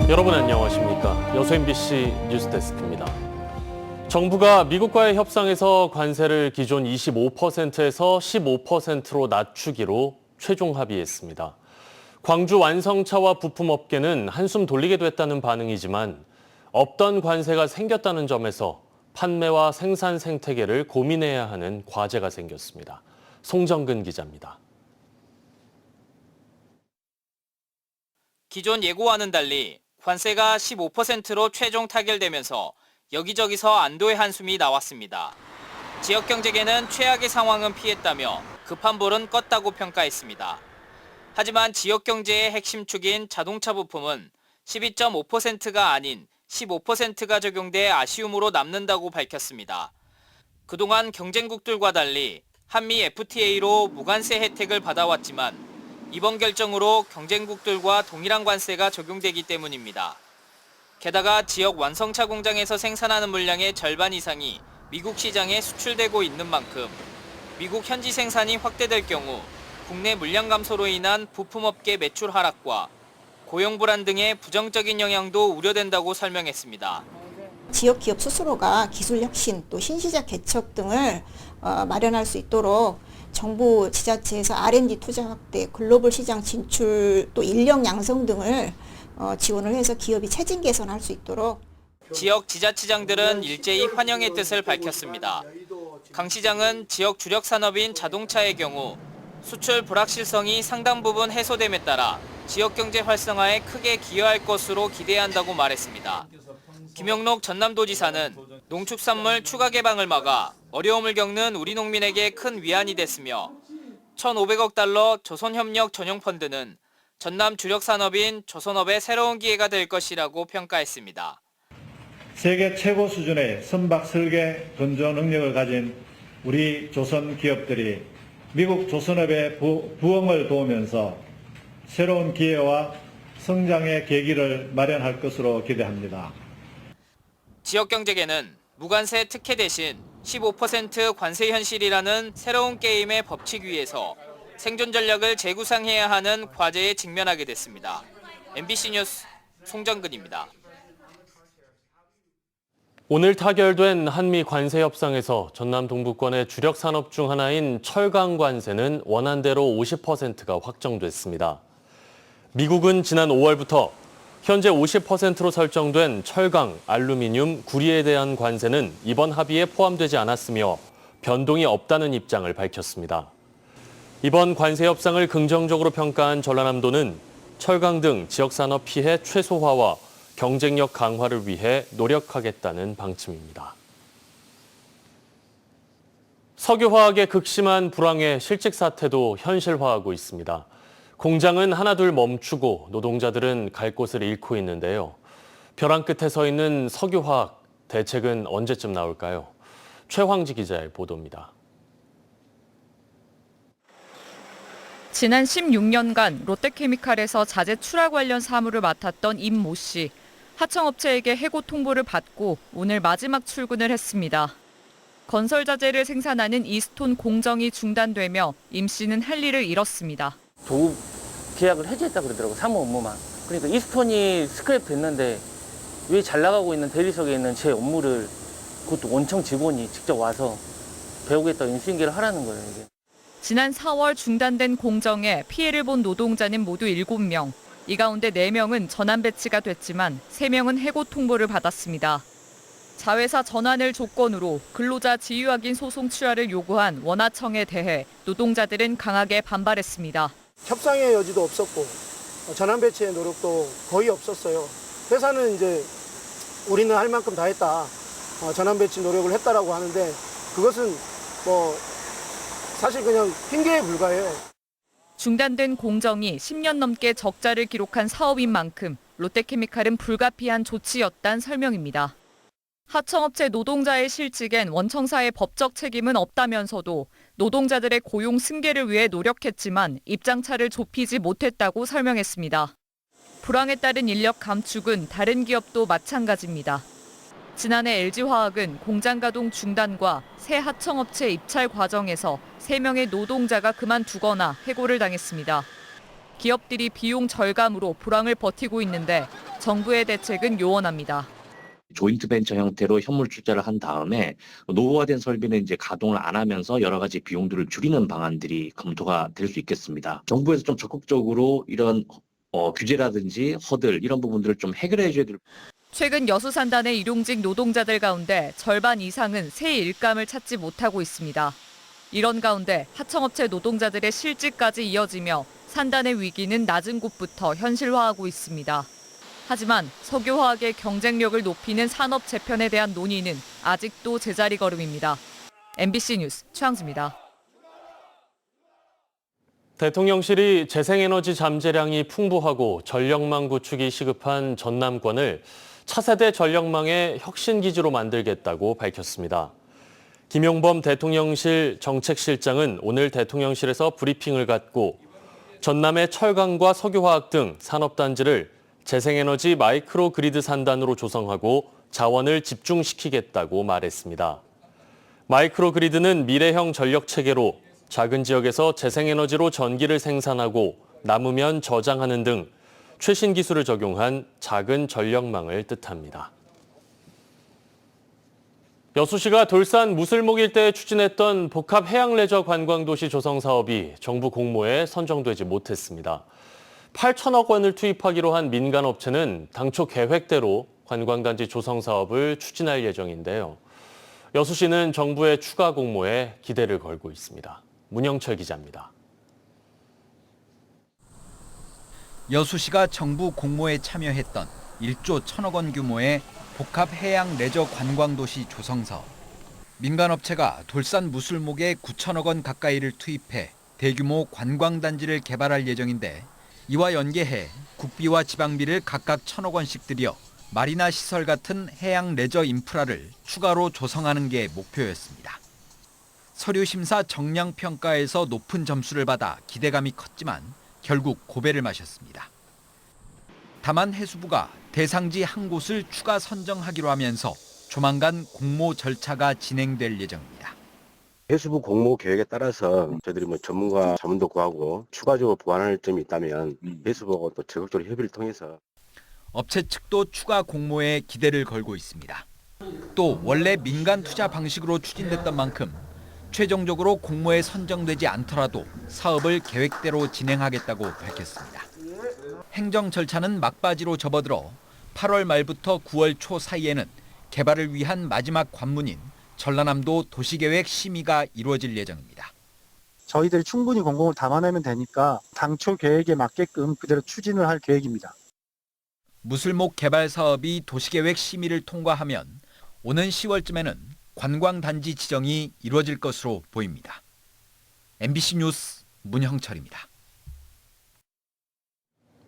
여러분 안녕하십니까? 여수 MBC 뉴스데스크입니다. 정부가 미국과의 협상에서 관세를 기존 25%에서 15%로 낮추기로 최종 합의했습니다. 광주 완성차와 부품업계는 한숨 돌리게 됐다는 반응이지만 없던 관세가 생겼다는 점에서 판매와 생산 생태계를 고민해야 하는 과제가 생겼습니다. 송정근 기자입니다. 기존 예고와는 달리 관세가 15%로 최종 타결되면서 여기저기서 안도의 한숨이 나왔습니다. 지역경제계는 최악의 상황은 피했다며 급한 불은 껐다고 평가했습니다. 하지만 지역경제의 핵심 축인 자동차 부품은 12.5%가 아닌 15%가 적용돼 아쉬움으로 남는다고 밝혔습니다. 그동안 경쟁국들과 달리 한미 FTA로 무관세 혜택을 받아왔지만 이번 결정으로 경쟁국들과 동일한 관세가 적용되기 때문입니다. 게다가 지역 완성차 공장에서 생산하는 물량의 절반 이상이 미국 시장에 수출되고 있는 만큼 미국 현지 생산이 확대될 경우 국내 물량 감소로 인한 부품업계 매출 하락과 고용 불안 등의 부정적인 영향도 우려된다고 설명했습니다. 지역 기업 스스로가 기술 혁신 또 신시장 개척 등을 마련할 수 있도록 정부 지자체에서 R&D 투자 확대, 글로벌 시장 진출, 또 인력 양성 등을 지원을 해서 기업이 체진 개선할 수 있도록. 지역 지자체장들은 일제히 환영의 뜻을 밝혔습니다. 강 시장은 지역 주력 산업인 자동차의 경우 수출 불확실성이 상당 부분 해소됨에 따라 지역 경제 활성화에 크게 기여할 것으로 기대한다고 말했습니다. 김영록 전남도지사는 농축산물 추가 개방을 막아 어려움을 겪는 우리 농민에게 큰 위안이 됐으며 1,500억 달러 조선협력 전용 펀드는 전남 주력 산업인 조선업의 새로운 기회가 될 것이라고 평가했습니다. 세계 최고 수준의 선박 설계 건조 능력을 가진 우리 조선 기업들이 미국 조선업의 부흥을 도우면서 새로운 기회와 성장의 계기를 마련할 것으로 기대합니다. 지역경제계는 무관세 특혜 대신 15% 관세 현실이라는 새로운 게임의 법칙 위에서 생존 전략을 재구상해야 하는 과제에 직면하게 됐습니다. MBC 뉴스 송정근입니다. 오늘 타결된 한미 관세 협상에서 전남 동부권의 주력 산업 중 하나인 철강 관세는 원안대로 50%가 확정됐습니다. 미국은 지난 5월부터 현재 50%로 설정된 철강, 알루미늄, 구리에 대한 관세는 이번 합의에 포함되지 않았으며 변동이 없다는 입장을 밝혔습니다. 이번 관세 협상을 긍정적으로 평가한 전라남도는 철강 등 지역산업 피해 최소화와 경쟁력 강화를 위해 노력하겠다는 방침입니다. 석유화학의 극심한 불황에 실직 사태도 현실화하고 있습니다. 공장은 하나둘 멈추고 노동자들은 갈 곳을 잃고 있는데요. 벼랑 끝에 서 있는 석유화학, 대책은 언제쯤 나올까요? 최황지 기자의 보도입니다. 지난 16년간 롯데케미칼에서 자재 출하 관련 사무를 맡았던 임 모 씨. 하청업체에게 해고 통보를 받고 오늘 마지막 출근을 했습니다. 건설 자재를 생산하는 이스톤 공정이 중단되며 임 씨는 할 일을 잃었습니다. 도급 계약을 해지했다 그러더라고, 사무 업무만. 그러니까 이스톤이 스크랩 됐는데 왜 잘 나가고 있는 대리석에 있는 제 업무를 그것도 원청 직원이 직접 와서 배우겠다고 인수인계를 하라는 거예요, 이게. 지난 4월 중단된 공정에 피해를 본 노동자는 모두 7명. 이 가운데 4명은 전환 배치가 됐지만 3명은 해고 통보를 받았습니다. 자회사 전환을 조건으로 근로자 지위 확인 소송 취하를 요구한 원하청에 대해 노동자들은 강하게 반발했습니다. 협상의 여지도 없었고 전환 배치의 노력도 거의 없었어요. 회사는 이제 우리는 할 만큼 다 했다. 전환 배치 노력을 했다라고 하는데 그것은 뭐 사실 그냥 핑계에 불과해요. 중단된 공정이 10년 넘게 적자를 기록한 사업인 만큼 롯데케미칼은 불가피한 조치였단 설명입니다. 하청업체 노동자의 실직엔 원청사의 법적 책임은 없다면서도 노동자들의 고용 승계를 위해 노력했지만 입장차를 좁히지 못했다고 설명했습니다. 불황에 따른 인력 감축은 다른 기업도 마찬가지입니다. 지난해 LG화학은 공장 가동 중단과 새 하청업체 입찰 과정에서 3명의 노동자가 그만두거나 해고를 당했습니다. 기업들이 비용 절감으로 불황을 버티고 있는데 정부의 대책은 요원합니다. 조인트 벤처 형태로 현물 투자를 한 다음에 노후화된 설비는 이제 가동을 안 하면서 여러 가지 비용들을 줄이는 방안들이 검토가 될 수 있겠습니다. 정부에서 좀 적극적으로 이런 규제라든지 허들 이런 부분들을 좀 해결해 줘야 될. 최근 여수 산단의 일용직 노동자들 가운데 절반 이상은 새 일감을 찾지 못하고 있습니다. 이런 가운데 하청업체 노동자들의 실직까지 이어지며 산단의 위기는 낮은 곳부터 현실화하고 있습니다. 하지만 석유화학의 경쟁력을 높이는 산업 재편에 대한 논의는 아직도 제자리 걸음입니다. MBC 뉴스 최항수입니다. 대통령실이 재생에너지 잠재량이 풍부하고 전력망 구축이 시급한 전남권을 차세대 전력망의 혁신기지로 만들겠다고 밝혔습니다. 김용범 대통령실 정책실장은 오늘 대통령실에서 브리핑을 갖고 전남의 철강과 석유화학 등 산업단지를 재생에너지 마이크로 그리드 산단으로 조성하고 자원을 집중시키겠다고 말했습니다. 마이크로 그리드는 미래형 전력 체계로 작은 지역에서 재생에너지로 전기를 생산하고 남으면 저장하는 등 최신 기술을 적용한 작은 전력망을 뜻합니다. 여수시가 돌산 무슬목 일대에 추진했던 복합 해양레저 관광도시 조성 사업이 정부 공모에 선정되지 못했습니다. 8천억 원을 투입하기로 한 민간업체는 당초 계획대로 관광단지 조성 사업을 추진할 예정인데요. 여수시는 정부의 추가 공모에 기대를 걸고 있습니다. 문영철 기자입니다. 여수시가 정부 공모에 참여했던 1조 1천억 원 규모의 복합 해양 레저 관광도시 조성 사업. 민간업체가 돌산 무술목에 9천억 원 가까이를 투입해 대규모 관광단지를 개발할 예정인데 이와 연계해 국비와 지방비를 각각 1천억 원씩 들여 마리나 시설 같은 해양 레저 인프라를 추가로 조성하는 게 목표였습니다. 서류 심사 정량 평가에서 높은 점수를 받아 기대감이 컸지만 결국 고배를 마셨습니다. 다만 해수부가 대상지 한 곳을 추가 선정하기로 하면서 조만간 공모 절차가 진행될 예정입니다. 해수부 공모 계획에 따라서 저희들이 전문가 자문도 구하고 추가적으로 보완할 점이 있다면 해수부하고 또 적극적으로 협의를 통해서 업체 측도 추가 공모에 기대를 걸고 있습니다. 또 원래 민간 투자 방식으로 추진됐던 만큼 최종적으로 공모에 선정되지 않더라도 사업을 계획대로 진행하겠다고 밝혔습니다. 행정 절차는 막바지로 접어들어 8월 말부터 9월 초 사이에는 개발을 위한 마지막 관문인 전라남도 도시계획 심의가 이루어질 예정입니다. 저희들이 충분히 공공을 담아내면 되니까 당초 계획에 맞게끔 그대로 추진을 할 계획입니다. 무슬목 개발 사업이 도시계획 심의를 통과하면 오는 10월쯤에는 관광단지 지정이 이루어질 것으로 보입니다. MBC 뉴스 문형철입니다.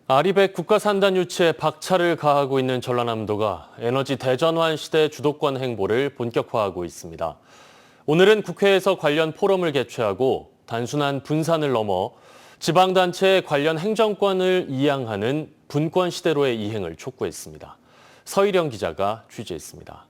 아리백 국가산단 유치에 박차를 가하고 있는 전라남도가 에너지 대전환 시대 주도권 행보를 본격화하고 있습니다. 오늘은 국회에서 관련 포럼을 개최하고 단순한 분산을 넘어 지방단체의 관련 행정권을 이양하는 분권 시대로의 이행을 촉구했습니다. 서희령 기자가 취재했습니다.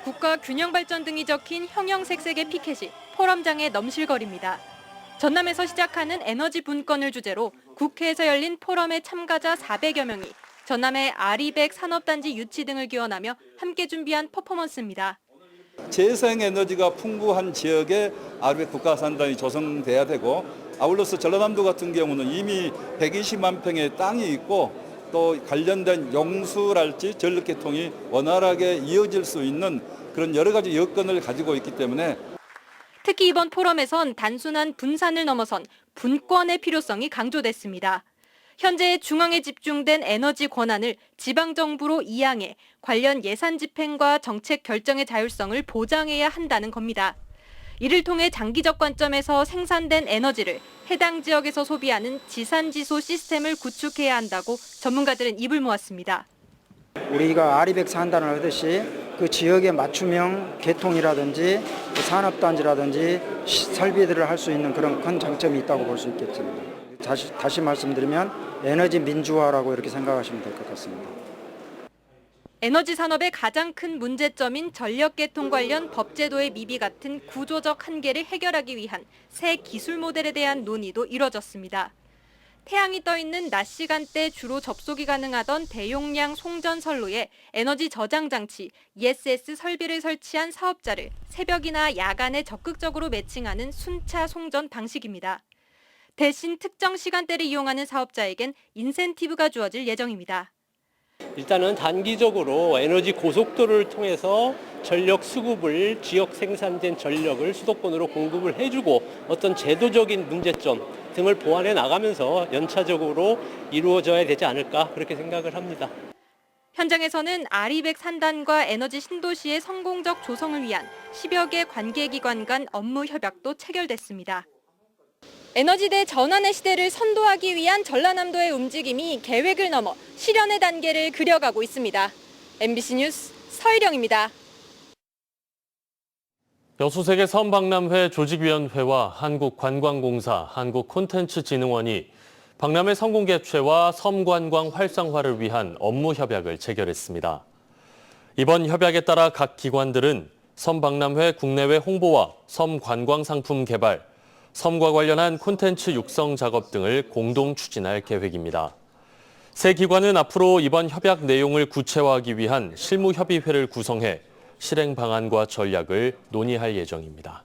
국가 균형 발전 등이 적힌 형형색색의 피켓이 포럼장에 넘실거립니다. 전남에서 시작하는 에너지 분권을 주제로 국회에서 열린 포럼의 참가자 400여 명이 전남의 아리백 산업단지 유치 등을 기원하며 함께 준비한 퍼포먼스입니다. 재생에너지가 풍부한 지역에 아리백 국가산단이 조성돼야 되고 아울러서 전라남도 같은 경우는 이미 120만 평의 땅이 있고 또 관련된 용수랄지 전력계통이 원활하게 이어질 수 있는 그런 여러 가지 여건을 가지고 있기 때문에 특히 이번 포럼에선 단순한 분산을 넘어선 분권의 필요성이 강조됐습니다. 현재 중앙에 집중된 에너지 권한을 지방정부로 이양해 관련 예산 집행과 정책 결정의 자율성을 보장해야 한다는 겁니다. 이를 통해 장기적 관점에서 생산된 에너지를 해당 지역에서 소비하는 지산지소 시스템을 구축해야 한다고 전문가들은 입을 모았습니다. 우리가 아리백 산단을 하듯이 그 지역의 맞춤형 개통이라든지 산업단지라든지 설비들을 할 수 있는 그런 큰 장점이 있다고 볼 수 있겠습니다. 다시 말씀드리면 에너지 민주화라고 이렇게 생각하시면 될 것 같습니다. 에너지 산업의 가장 큰 문제점인 전력 개통 관련 법제도의 미비 같은 구조적 한계를 해결하기 위한 새 기술 모델에 대한 논의도 이뤄졌습니다. 태양이 떠 있는 낮 시간대 주로 접속이 가능하던 대용량 송전 선로에 에너지 저장 장치 ESS 설비를 설치한 사업자를 새벽이나 야간에 적극적으로 매칭하는 순차 송전 방식입니다. 대신 특정 시간대를 이용하는 사업자에겐 인센티브가 주어질 예정입니다. 일단은 단기적으로 에너지 고속도로를 통해서 전력 수급을 지역 생산된 전력을 수도권으로 공급을 해주고 어떤 제도적인 문제점 등을 보완해 나가면서 연차적으로 이루어져야 되지 않을까 그렇게 생각을 합니다. 현장에서는 아리백 산단과 에너지 신도시의 성공적 조성을 위한 10여 개 관계기관 간 업무 협약도 체결됐습니다. 에너지대 전환의 시대를 선도하기 위한 전라남도의 움직임이 계획을 넘어 실현의 단계를 그려가고 있습니다. MBC 뉴스 서희령입니다. 여수세계 섬박람회 조직위원회와 한국관광공사, 한국콘텐츠진흥원이 박람회 성공 개최와 섬관광 활성화를 위한 업무 협약을 체결했습니다. 이번 협약에 따라 각 기관들은 섬박람회 국내외 홍보와 섬관광 상품 개발, 섬과 관련한 콘텐츠 육성 작업 등을 공동 추진할 계획입니다. 세 기관은 앞으로 이번 협약 내용을 구체화하기 위한 실무협의회를 구성해 실행 방안과 전략을 논의할 예정입니다.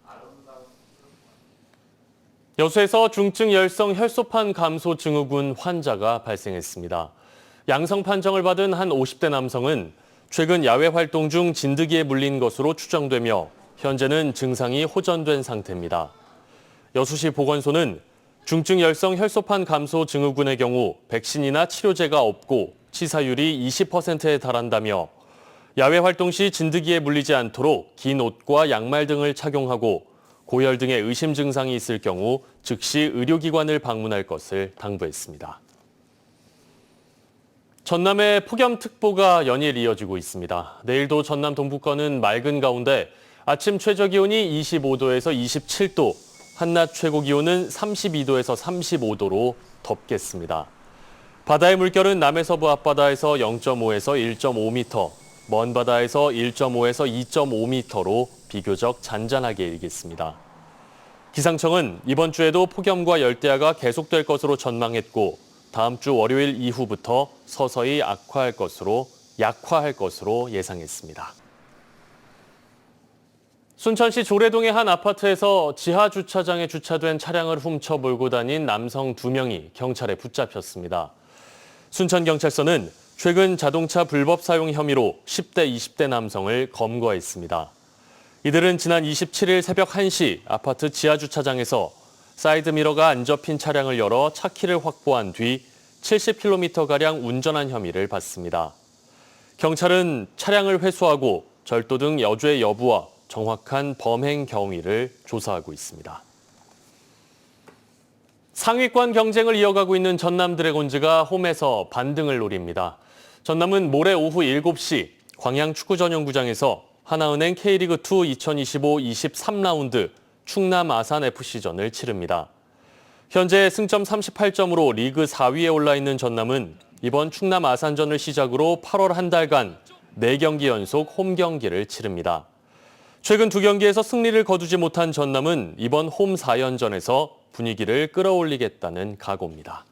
여수에서 중증 열성 혈소판 감소 증후군 환자가 발생했습니다. 양성 판정을 받은 한 50대 남성은 최근 야외 활동 중 진드기에 물린 것으로 추정되며 현재는 증상이 호전된 상태입니다. 여수시 보건소는 중증 열성 혈소판 감소 증후군의 경우 백신이나 치료제가 없고 치사율이 20%에 달한다며 야외 활동 시 진드기에 물리지 않도록 긴 옷과 양말 등을 착용하고 고열 등의 의심 증상이 있을 경우 즉시 의료기관을 방문할 것을 당부했습니다. 전남의 폭염특보가 연일 이어지고 있습니다. 내일도 전남 동부권은 맑은 가운데 아침 최저기온이 25도에서 27도, 한낮 최고기온은 32도에서 35도로 덥겠습니다. 바다의 물결은 남해서부 앞바다에서 0.5에서 1.5m, 먼 바다에서 1.5에서 2.5m로 비교적 잔잔하게 일겠습니다. 기상청은 이번 주에도 폭염과 열대야가 계속될 것으로 전망했고 다음 주 월요일 이후부터 서서히 약화할 것으로 예상했습니다. 순천시 조례동의 한 아파트에서 지하 주차장에 주차된 차량을 훔쳐 몰고 다닌 남성 2명이 경찰에 붙잡혔습니다. 순천경찰서는 최근 자동차 불법 사용 혐의로 10대, 20대 남성을 검거했습니다. 이들은 지난 27일 새벽 1시 아파트 지하 주차장에서 사이드미러가 안 접힌 차량을 열어 차키를 확보한 뒤 70km가량 운전한 혐의를 받습니다. 경찰은 차량을 회수하고 절도 등 여죄 여부와 정확한 범행 경위를 조사하고 있습니다. 상위권 경쟁을 이어가고 있는 전남 드래곤즈가 홈에서 반등을 노립니다. 전남은 모레 오후 7시 광양 축구 전용구장에서 하나은행 K리그2 2025-23라운드 충남 아산FC전을 치릅니다. 현재 승점 38점으로 리그 4위에 올라 있는 전남은 이번 충남 아산전을 시작으로 8월 한 달간 4경기 연속 홈 경기를 치릅니다. 최근 2경기에서 승리를 거두지 못한 전남은 이번 홈 4연전에서 분위기를 끌어올리겠다는 각오입니다.